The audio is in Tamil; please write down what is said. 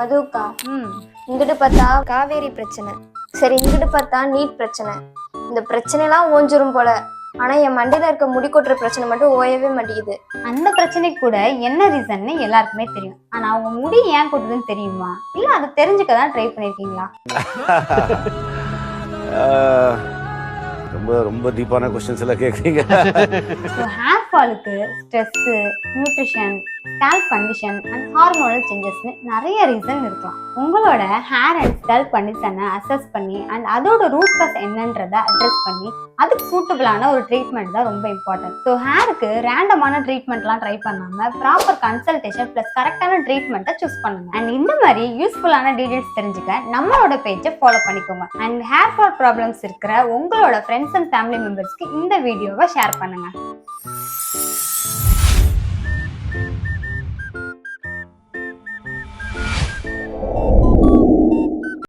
மதுக்கா ம் இங்கிட்டு பார்த்தா காவேரி பிரச்சனை, சரி இங்கிட்டு பார்த்தா நீட் பிரச்சனை. இந்த பிரச்சனைலாம் ஓஞ்சிரும் போல. ஆனா என் மண்டையில இருக்க முடி கொட்டுற பிரச்சனை மட்டும் ஓயவே மாட்டேங்குது. அந்த பிரச்சனைக்கு கூட என்ன ரீசன்னு எல்லாருக்குமே தெரியும். ஆனா உங்க முடி ஏன் கொட்டுதுன்னு தெரியுமா? இல்ல அதை தெரிஞ்சுக்க தான் ட்ரை பண்ணிருக்கீங்களா? ரொம்ப ரொம்ப டீப்பான கொஸ்டின்ஸ் எல்லாம் கேட்குறீங்க. ஸோ ஹேர் ஃபாலுக்கு stress, nutrition, scalp condition and hormonal சேஞ்சஸ்னு நிறைய ரீசன் இருக்கலாம். உங்களோட ஹேர் அண்ட் ஸ்கேல்ப் கண்டிஷனை அசஸ் பண்ணி அண்ட் அதோட ரூட் காஸ் என்னன்றதை அட்ரஸ் பண்ணி அதுக்கு சூட்டபிளான ஒரு ட்ரீட்மெண்ட் தான் ரொம்ப இம்பார்ட்டன்ட். ஸோ ஹேருக்கு ரேண்டமான ட்ரீட்மெண்ட்லாம் ட்ரை பண்ணாமல் ப்ராப்பர் கன்சல்டேஷன் ப்ளஸ் கரெக்டான ட்ரீட்மெண்ட்டை சூஸ் பண்ணுங்க. அண்ட் இந்த மாதிரி யூஸ்ஃபுல்லான டீடைல்ஸ் தெரிஞ்சுக்க நம்மளோட பேஜை ஃபாலோ பண்ணிக்கோங்க. அண்ட் ஹேர் ஃபால் ப்ராப்ளம்ஸ் இருக்கிற உங்களோட ஃப்ரெண்ட்ஸ் அண்ட் ஃபேமிலி மெம்பர்ஸ்க்கு இந்த வீடியோவை ஷேர் பண்ணுங்க.